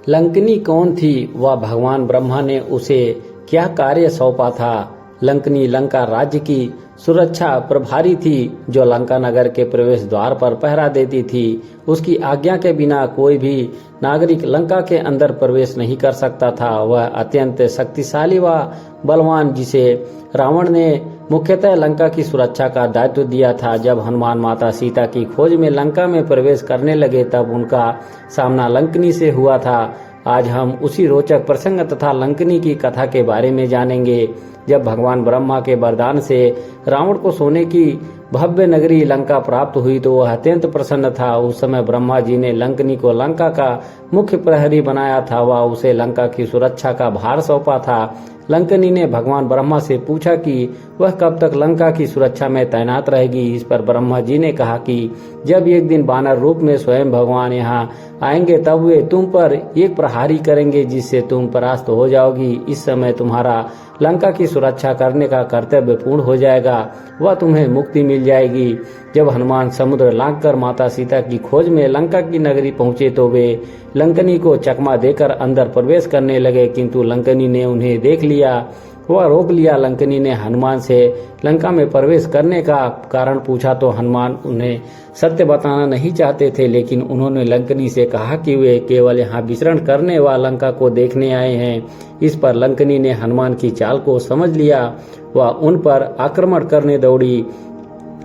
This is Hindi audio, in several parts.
लंकनी कौन थी व भगवान ब्रह्मा ने उसे क्या कार्य सौंपा था। लंकनी लंका राज्य की सुरक्षा प्रभारी थी, जो लंका नगर के प्रवेश द्वार पर पहरा देती थी। उसकी आज्ञा के बिना कोई भी नागरिक लंका के अंदर प्रवेश नहीं कर सकता था। वह अत्यंत शक्तिशाली व बलवान, जिसे रावण ने मुख्यतः लंका की सुरक्षा का दायित्व दिया था। जब हनुमान माता सीता की खोज में लंका में प्रवेश करने लगे, तब उनका सामना लंकनी से हुआ था। आज हम उसी रोचक प्रसंग तथा लंकनी की कथा के बारे में जानेंगे। जब भगवान ब्रह्मा के वरदान से रावण को सोने की भव्य नगरी लंका प्राप्त हुई, तो वह अत्यंत प्रसन्न था। उस समय ब्रह्मा जी ने लंकनी को लंका का मुख्य प्रहरी बनाया था व उसे लंका की सुरक्षा का भार सौंपा था। लंकनी ने भगवान ब्रह्मा से पूछा कि वह कब तक लंका की सुरक्षा में तैनात रहेगी। इस पर ब्रह्मा जी ने कहा कि जब एक दिन वानर रूप में स्वयं भगवान यहाँ आएंगे, तब वे तुम पर एक प्रहारी करेंगे, जिससे तुम परास्त हो जाओगी। इस समय तुम्हारा लंका की सुरक्षा करने का कर्तव्य पूर्ण हो जाएगा, वह तुम्हें मुक्ति मिल जाएगी। जब हनुमान समुद्र लांघकर माता सीता की खोज में लंका की नगरी पहुंचे, तो वे लंकनी को चकमा देकर अंदर प्रवेश करने लगे, किंतु लंकनी ने उन्हें देख लिया। वह रोक लिया। लंकनी ने हनुमान से लंका में प्रवेश करने का कारण पूछा, तो हनुमान उन्हें सत्य बताना नहीं चाहते थे, लेकिन उन्होंने लंकनी से कहा कि वे केवल यहाँ विचरण करने व लंका को देखने आए हैं। इस पर लंकनी ने हनुमान की चाल को समझ लिया व उन पर आक्रमण करने दौड़ी।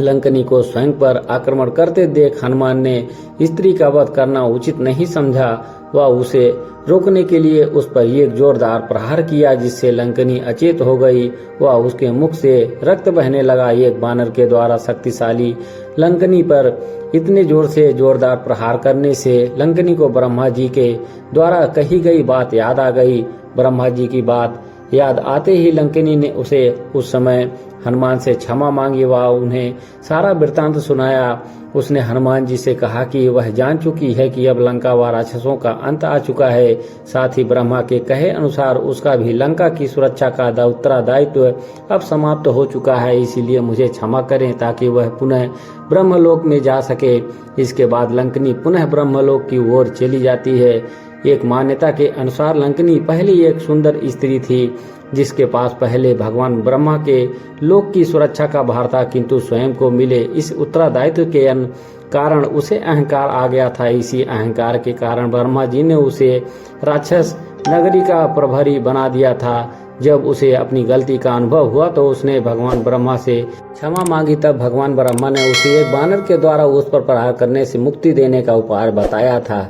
लंकनी को स्वयं पर आक्रमण करते देख हनुमान ने स्त्री का वध करना उचित नहीं समझा व उसे रोकने के लिए उस पर एक जोरदार प्रहार किया, जिससे लंकनी अचेत हो गई व उसके मुख से रक्त बहने लगा। एक बानर के द्वारा शक्तिशाली लंकनी पर इतने जोर से जोरदार प्रहार करने से लंकनी को ब्रह्मा जी के द्वारा कही गई बात याद आ गई। ब्रह्मा जी की बात याद आते ही लंकनी ने उस समय हनुमान से क्षमा मांगी व उन्हें सारा वृत्तांत सुनाया। उसने हनुमान जी से कहा कि वह जान चुकी है कि अब लंका व राक्षसों का अंत आ चुका है। साथ ही ब्रह्मा के कहे अनुसार उसका भी लंका की सुरक्षा का उत्तरदायित्व अब समाप्त हो चुका है। इसीलिए मुझे क्षमा करें, ताकि वह पुनः ब्रह्मलोक में जा सके। इसके बाद लंकनी पुनः ब्रह्मलोक की ओर चली जाती है। एक मान्यता के अनुसार लंकनी पहली एक सुंदर स्त्री थी, जिसके पास पहले भगवान ब्रह्मा के लोक की सुरक्षा का भार था, किंतु स्वयं को मिले इस उत्तरदायित्व के कारण उसे अहंकार आ गया था। इसी अहंकार के कारण ब्रह्मा जी ने उसे राक्षस नगरी का प्रभारी बना दिया था। जब उसे अपनी गलती का अनुभव हुआ, तो उसने भगवान ब्रह्मा से क्षमा मांगी। तब भगवान ब्रह्मा ने उसे एक बानर के द्वारा उस पर प्रहार करने से मुक्ति देने का उपाय बताया था।